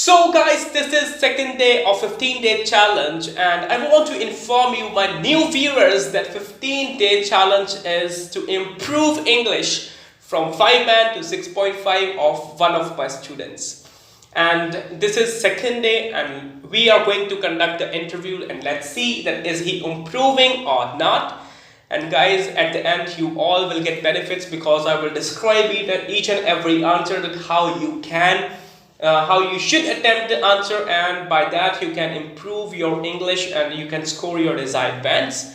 So guys, this is second day of 15-day challenge and I want to inform you my new viewers that 15-day challenge is to improve English from 5 band to 6.5 of one of my students. And this is second day and we are going to conduct the interview and let's see that is he improving or not. And guys, at the end you all will get benefits because I will describe each and every answer that how you should attempt the answer, and by that you can improve your English and you can score your desired bands.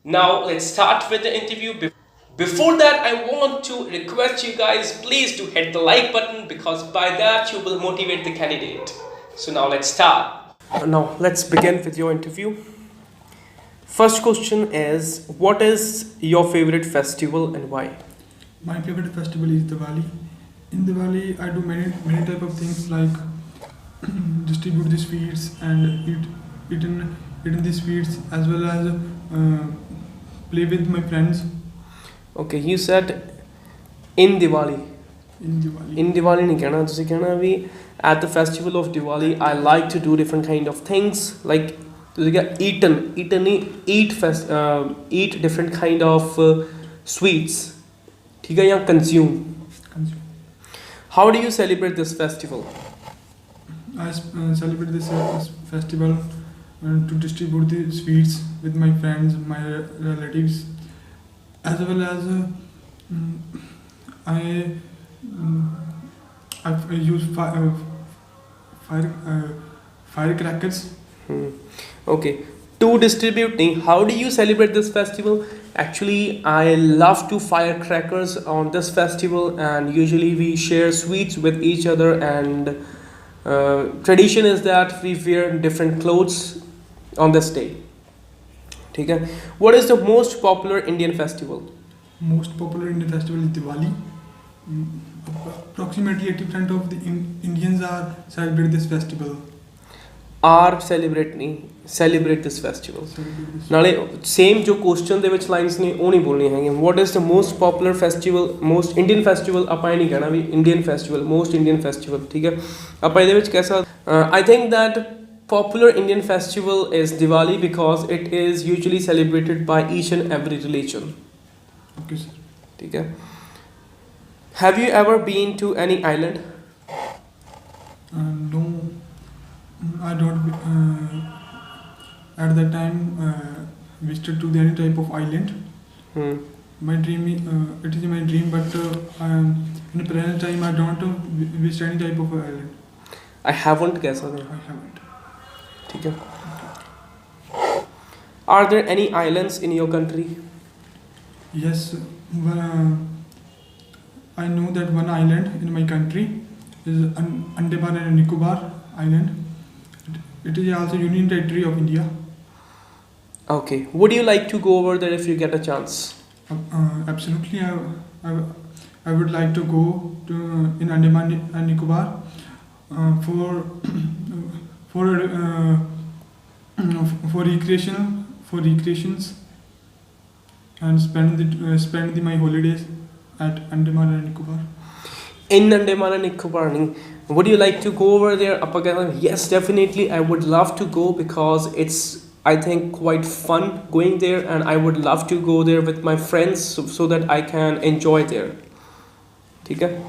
Now let's start with the interview. Before that, I want to request you guys please to hit the like button because by that you will motivate the candidate. So now let's start. Now let's begin with your interview. First question is, what is your favorite festival and why? My favorite festival is Diwali. In Diwali, I do many type of things like distribute the sweets and eaten the sweets as well as play with my friends. Okay, you said in Diwali. In Diwali नहीं कहना, तुसी कहना भी at the festival of Diwali I like to do different kind of things like तुसी क्या eat different kind of sweets, ठीक है, या consume. How do you celebrate this festival? I celebrate this festival to distribute the sweets with my friends, my relatives, as well as I use firecrackers. Okay. To distributing, how do you celebrate this festival? Actually, I love to firecrackers on this festival, and usually we share sweets with each other. And tradition is that we wear different clothes on this day. Okay. What is the most popular Indian festival? Most popular Indian festival is Diwali. Approximately 80% of the Indians are celebrate this festival. Celebrate this festival. नाले same जो question दे विच lines ने वो नहीं बोलनी है. What is the most popular festival, most Indian festival? ਆਪਾਂ ये नहीं कहना भी Indian festival, most Indian festival, ठीक है? ਆਪਾਂ ये दे विच कैसा? I think that popular Indian festival is Diwali because it is usually celebrated by each and every religion. Okay, sir. ठीक है? Have you ever been to any island? No, I don't. At that time, visited to any type of island. My dream, it is my dream, but in the present time, I don't visit any type of island. I haven't कैसा था? I haven't. ठीक है. Are there any islands in your country? Yes, I know that one island in my country is Andaman and Nicobar Island. It is also Union Territory of India. Okay. Would you like to go over there if you get a chance? Absolutely, I would like to go to in Andaman and Nicobar for recreations and spend my holidays at Andaman and Nicobar. In Andaman and Nicobar, would you like to go over there? Yes, definitely. I would love to go because it's, I think, quite fun going there, and I would love to go there with my friends so that I can enjoy there. Okay?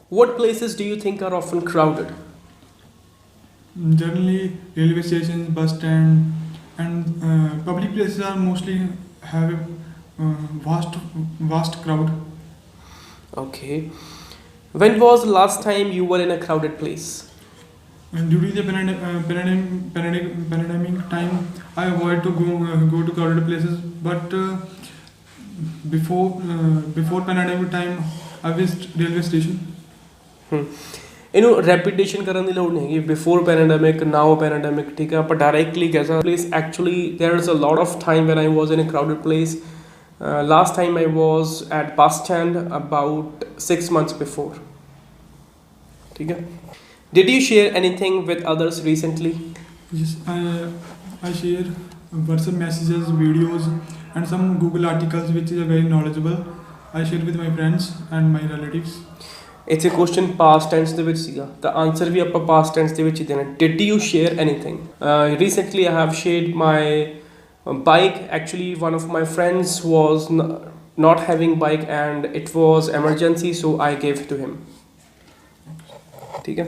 What places do you think are often crowded? Generally, railway stations, bus stand, and public places are mostly have a vast crowd. Okay. When was the last time you were in a crowded place? During the pandemic time, I avoid to go to crowded places. But before pandemic time, I visited railway station. Repetition करने की लोड़ नहीं है. Before pandemic, now pandemic, ठीक है. But directly कैसा place? Actually, there's a lot of time when I was in a crowded place. Last time I was at bus stand about 6 months before. Okay. Did you share anything with others recently? Yes, I share WhatsApp messages, videos, and some Google articles which are very knowledgeable. I share with my friends and my relatives. ਇੱਥੇ question past tens ਦੇ ਵਿੱਚ ਸੀਗਾ ਤਾਂ answer ਵੀ ਆਪਾਂ past tens ਦੇ ਵਿੱਚ ਹੀ ਦੇਣਾ। Did you share anything? Recently I have shared my bike. Actually, one of my friends was not having bike and it was emergency, so I gave to him. Okay.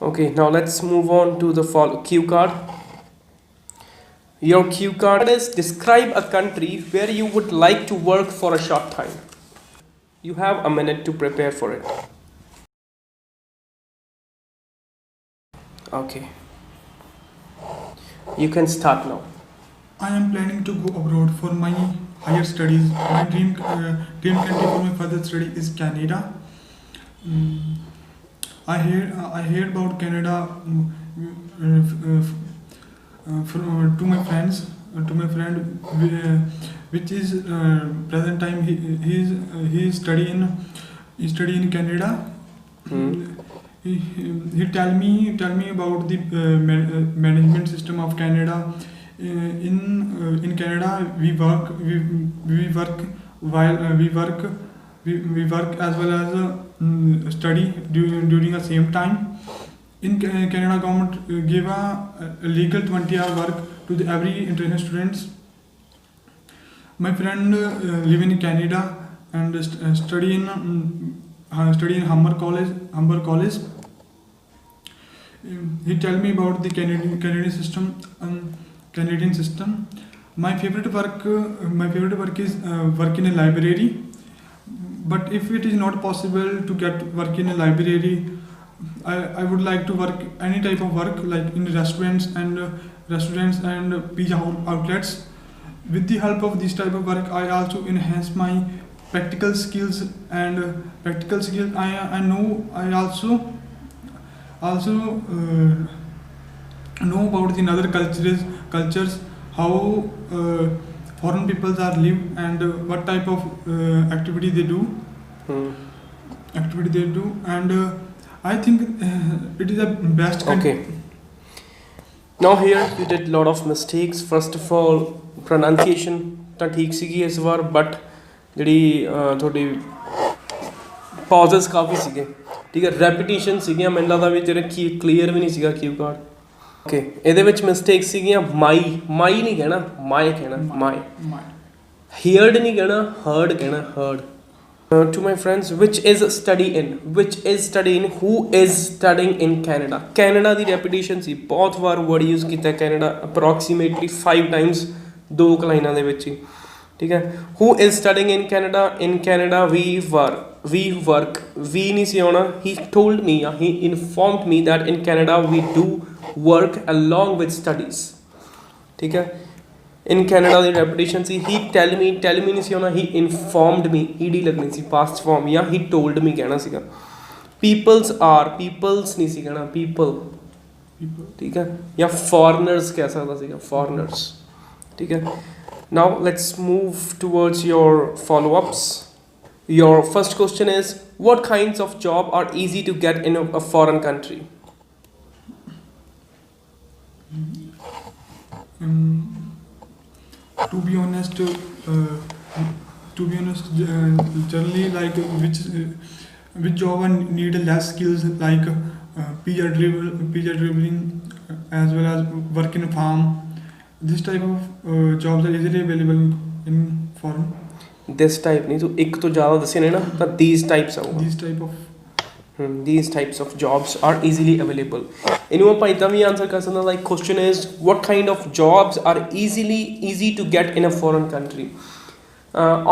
Okay, now let's move on to the cue card. Your cue card is describe a country where you would like to work for a short time. You have a minute to prepare for it. Okay, you can start now. I am planning to go abroad for my higher studies. My dream country for my further study is Canada. I heard about Canada to my friends, to my friend, which is present time he study in Canada. He tell me about the management system of Canada. In Canada we work as well as study during the same time. In Canada, government give a legal 20-hour work to every international students. My friend live in Canada and study in Humber College. He tell me about the Canadian system. My favorite work is work in a library. But if it is not possible to get work in a library, I would like to work any type of work like in restaurants and pizza outlets. With the help of this type of work, I also enhance my practical skills I know. I also know about the other cultures, how foreign peoples are live and what type of activity they do. And I think it is the best. Okay. Now here you did lot of mistakes. First of all, pronunciation ਤਾਂ ਠੀਕ ਸੀਗੀ ਇਸ ਵਾਰ, but ਜਿਹੜੀ ਤੁਹਾਡੀ ਪੌਜ਼ਸ ਕਾਫੀ ਸੀਗੇ, ਠੀਕ ਹੈ, repetition ਸੀਗੀਆਂ, ਮੈਨੂੰ ਲੱਗਦਾ ਵੀ ਜਿਹੜੇ ਕਲੀਅਰ ਵੀ ਨਹੀਂ ਸੀਗਾ ਕਿਊ ਕਾਰਡ। ਓਕੇ, ਇਹਦੇ ਵਿੱਚ ਮਿਸਟੇਕ ਸੀਗੀਆਂ ਮਾਈ ਨਹੀਂ ਕਹਿਣਾ, ਮਾਈ ਕਹਿਣਾ, ਮਾਈ। ਹੀਅਰਡ ਨਹੀਂ ਕਹਿਣਾ, ਹਰਡ ਕਹਿਣਾ, heard. To my friends, which is studying in, who is studying in Canada? Canada the repetition ਸੀ, ਬਹੁਤ ਵਾਰ ਵਰਡ ਯੂਜ਼ ਕੀਤਾ Canada, approximately 5 times, 2 ਲਾਈਨਾਂ ਦੇ ਵਿੱਚ ਹੀ, ਠੀਕ ਹੈ। Who is studying in Canada? In Canada we work, we ਨਹੀਂ ਸੀ ਆਉਣਾ, he told me, he informed me that in Canada we do work along with studies, ਠੀਕ ਹੈ। In Canada the repetition C, he tell me ਨਹੀਂ ਸੀ ਆਉਣਾ, he informed me, ed ਲੱਗਣੀ ਸੀ, past form, ਜਾਂ he told me ਕਹਿਣਾ ਸੀਗਾ। peoples ਨਹੀਂ ਸੀ ਕਹਿਣਾ, people, ਠੀਕ ਹੈ, ਜਾਂ foreigners ਕਹਿ ਸਕਦਾ ਸੀਗਾ, foreigners, ਠੀਕ ਹੈ। Now let's move towards your follow-ups. Your first question is, what kinds of job are easy to get in a foreign country? To be honest, generally like which job need less skills, like pizza dribbling, as well as work in a farm. This type of jobs are easily available in foreign. This type नहीं, तो एक तो ज़्यादा दसे नहीं ना, तो these types आऊँगा। These types of jobs are easily available. इन्हों पर इतना भी आंसर कर सकते हैं, like question is, what kind of jobs are easy to get in a foreign country?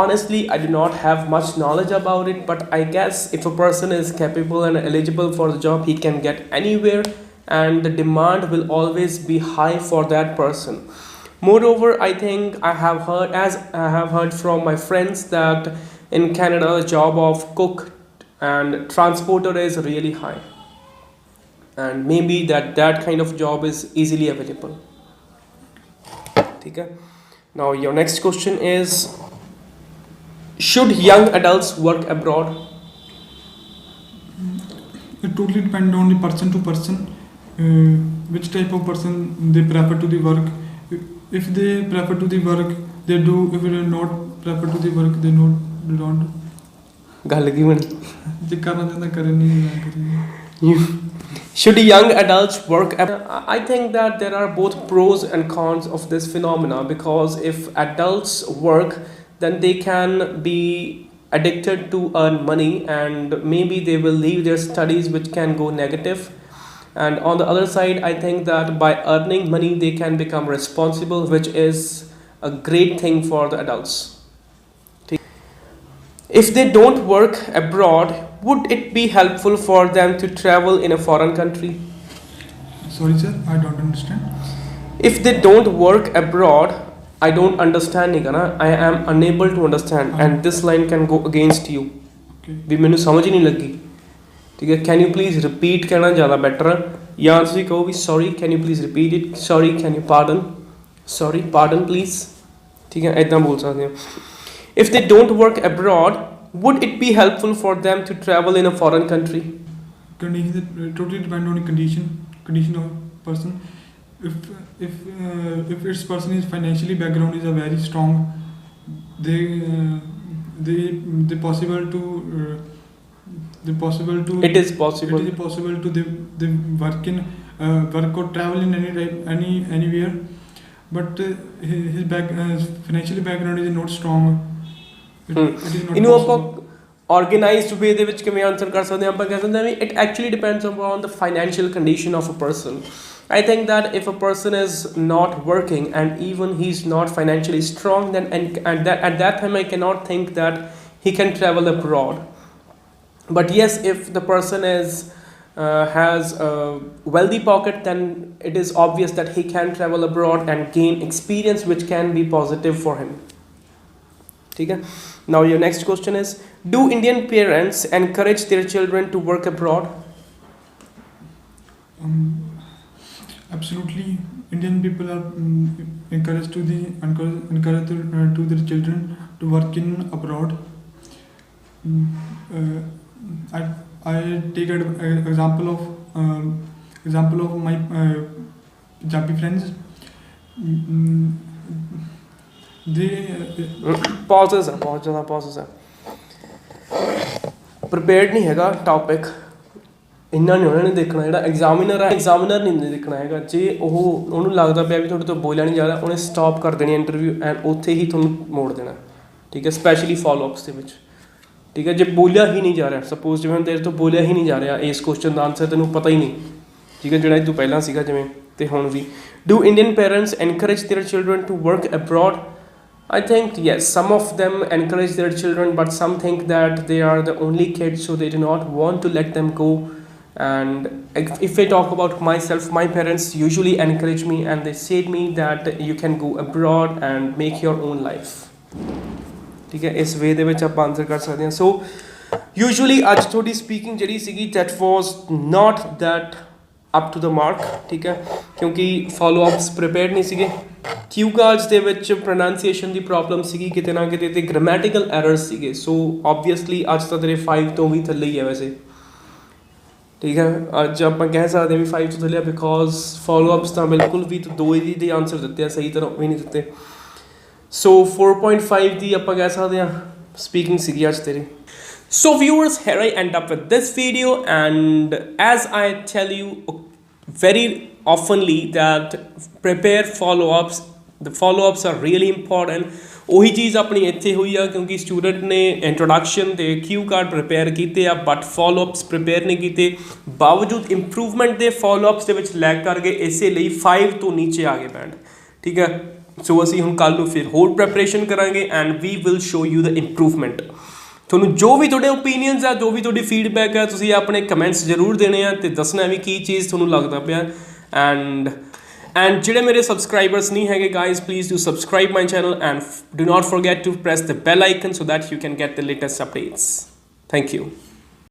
Honestly, I do not have much knowledge about it, but I guess if a person is capable and eligible for the job, he can get anywhere, and the demand will always be high for that person. Moreover, I think I have heard from my friends that in Canada the job of cook and transporter is really high, and maybe that kind of job is easily available. Okay. Now your next question is, should young adults work abroad? It totally depends on the person to person, which type of person they prefer to the work. If they prefer to the work, they do. If they not prefer to the work, they don't. ਗੱਲ ਕੀ ਬਣੀ? ਜੇ ਕਰਨਾ ਚਾਹੁੰਦਾ ਕਰੇ, ਨਹੀਂ ਨਾ ਕਰੇ। Should young adults work? I think that there are both pros and cons of this phenomena, because if adults work, then they can be addicted to earn money, and maybe they will leave their studies, which can go negative. And on the other side, I think that by earning money, they can become responsible, which is a great thing for the adults. If they don't work abroad, would it be helpful for them to travel in a foreign country? Sorry sir, I don't understand. If they don't work abroad, I don't understand नहीं करना, I am unable to understand, and this line can go against you. Okay. भी मैंने समझ ही नहीं लगी, ठीक है? Can you please repeat कहना ज़्यादा better है, या ਤੁਸੀਂ कहो भी sorry can you please repeat it, sorry can you pardon, sorry pardon please, ठीक है? ऐसा बोल सकते हो. If they don't work abroad, would it be helpful for them to travel in a foreign country? Condition totally depend on the condition of person. If its person is financially background is a very strong, they possible to It is possible. It is possible to they work in work or travel in any type anywhere, but his financially background is not strong. ਇਹਨੂੰ ਆਪਾਂ organised ਵੇ ਦੇ ਵਿੱਚ ਕਿਵੇਂ answer ਕਰ ਸਕਦੇ ਹਾਂ? ਆਪਾਂ ਕਹਿ ਸਕਦੇ ਹਾਂ ਵੀ it actually depends upon the financial condition of a person. I think that if a person is not working and even he's not financially strong, then at that time I cannot think that he can travel abroad. But yes, if the person has a wealthy pocket, then it is obvious that he can travel abroad and gain experience which can be positive for him. ठीक है? Now your next question is, do Indian parents encourage their children to work abroad? Absolutely, Indian people are encouraged to their children to work in abroad. I take an example of my Punjabi friends. Pauses है, बहुत ज़्यादा pauses है. Prepared नहीं हैगा topic, ਇੰਨਾ ਨਹੀਂ ਉਹਨਾਂ ਨੇ ਦੇਖਣਾ. ਜਿਹੜਾ ਐਗਜ਼ਾਮੀਨਰ ਨਹੀਂ ਦੇਖਣਾ ਹੈਗਾ. ਜੇ ਉਹਨੂੰ ਲੱਗਦਾ ਪਿਆ ਵੀ ਤੁਹਾਡੇ ਤੋਂ ਬੋਲਿਆ ਨਹੀਂ ਜਾ ਰਿਹਾ, ਉਹਨੇ ਸਟਾਪ ਕਰ ਦੇਣੀ ਇੰਟਰਵਿਊ ਐਂਡ ਉੱਥੇ ਹੀ ਤੁਹਾਨੂੰ ਮੋੜ ਦੇਣਾ, ਠੀਕ ਹੈ? ਸਪੈਸ਼ਲੀ ਫੋਲੋਅਪਸ ਦੇ ਵਿੱਚ, ਠੀਕ ਹੈ? ਜੇ ਬੋਲਿਆ ਹੀ ਨਹੀਂ ਜਾ ਰਿਹਾ, ਸਪੋਜ਼ ਜਿਵੇਂ ਤੇਰੇ ਤੋਂ ਬੋਲਿਆ ਹੀ ਨਹੀਂ ਜਾ ਰਿਹਾ ਇਸ ਕੁਐਸਚਨ ਦਾ ਆਨਸਰ ਤੈਨੂੰ ਪਤਾ ਹੀ ਨਹੀਂ, ਠੀਕ ਹੈ? ਜਿਹੜਾ ਇਹ ਤੋਂ ਪਹਿਲਾਂ ਸੀਗਾ ਜਿਵੇਂ ਤੇ ਹੁਣ ਵੀ. Do Indian parents encourage their children to work abroad? I think yes, some of them encourage their children, but some think that they are the only kids, so they do not want to let them go. And if I talk about myself, my parents usually encourage me and they said me that you can go abroad and make your own life. ठीक है? इस वे दे विच आप answer कर सकते हैं. So usually ਅੱਜ ਤੁਹਾਡੀ speaking ਜਿਹੜੀ ਸੀਗੀ that was not that up to the mark, ਠੀਕ ਹੈ? ਕਿਉਂਕਿ ਫੋਲੋ ਅਪਸ ਪ੍ਰੀਪੇਅਰਡ ਨਹੀਂ ਸੀਗੇ. ਕਿਊ ਕਾਰਡਸ ਦੇ ਵਿੱਚ ਪ੍ਰੋਨਾਂਸੀਏਸ਼ਨ ਦੀ ਪ੍ਰੋਬਲਮ ਸੀਗੀ ਕਿਤੇ ਨਾ ਕਿਤੇ, ਤੇ ਗ੍ਰਾਮੈਟੀਕਲ ਐਰਰਸ ਸੀਗੇ. ਸੋ ਓਬਵੀਅਸਲੀ ਅੱਜ ਤਾਂ ਤੇਰੇ 5 ਤੋਂ ਵੀ ਥੱਲੇ ਹੀ ਹੈ ਵੈਸੇ, ਠੀਕ ਹੈ? ਅੱਜ ਆਪਾਂ ਕਹਿ ਸਕਦੇ ਹਾਂ ਵੀ 5 ਤੋਂ ਥੱਲੇ ਆ, ਬਿਕੋਜ਼ ਫੋਲੋ ਅਪਸ ਤਾਂ ਬਿਲਕੁਲ ਵੀ 2 ਹੀ ਦੇ ਆਨਸਰ ਦਿੱਤੇ ਆ, ਸਹੀ ਤਰ੍ਹਾਂ ਵੀ ਨਹੀਂ ਦਿੱਤੇ. ਸੋ 4.5 ਦੀ ਆਪਾਂ ਕਹਿ ਸਕਦੇ ਹਾਂ ਸਪੀਕਿੰਗ ਸੀਗੀ ਅੱਜ ਤੇਰੀ. So viewers, here I end up with this video, and as I tell you very oftenly that prepare follow-ups. The follow-ups are really important. ਉਹੀ ਚੀਜ਼ ਆਪਣੀ ਇੱਥੇ ਹੋਈ ਆ ਕਿਉਂਕਿ ਸਟੂਡੈਂਟ ਨੇ ਇੰਟਰੋਡਕਸ਼ਨ ਤੇ ਕਿਊ ਕਾਰਡ ਪ੍ਰਿਪੇਅਰ ਕੀਤੇ ਆ, ਬਟ ਫੋਲੋਅਪਸ ਪ੍ਰਿਪੇਅਰ ਨਹੀਂ ਕੀਤੇ, ਬਾਵਜੂਦ ਇੰਪਰੂਵਮੈਂਟ ਦੇ ਫੋਲੋਅਪਸ ਦੇ ਵਿੱਚ ਲੈਗ ਕਰ ਗਏ, ਇਸੇ ਲਈ 5 ਤੋਂ ਨੀਚੇ ਆ ਗਏ ਬੈਂਡ, ਠੀਕ ਹੈ? ਸੋ ਅਸੀਂ ਹੁਣ ਕੱਲ੍ਹ ਨੂੰ ਫਿਰ ਹੋਰ ਪ੍ਰੈਪਰੇਸ਼ਨ ਕਰਾਂਗੇ and we will show you the improvement. ਤੁਹਾਨੂੰ ਜੋ ਵੀ ਤੁਹਾਡੇ ਓਪੀਨੀਅਨਸ ਆ, ਜੋ ਵੀ ਤੁਹਾਡੀ ਫੀਡਬੈਕ ਆ, ਤੁਸੀਂ ਆਪਣੇ ਕਮੈਂਟਸ ਜ਼ਰੂਰ ਦੇਣੇ ਆ ਅਤੇ ਦੱਸਣਾ ਵੀ ਕੀ ਚੀਜ਼ ਤੁਹਾਨੂੰ ਲੱਗਦਾ ਪਿਆ. ਐਂਡ ਜਿਹੜੇ ਮੇਰੇ ਸਬਸਕ੍ਰਾਈਬਰਸ ਨਹੀਂ ਹੈਗੇ guys, please do subscribe my channel and do not forget to press the bell icon so that you can get the latest updates. Thank you.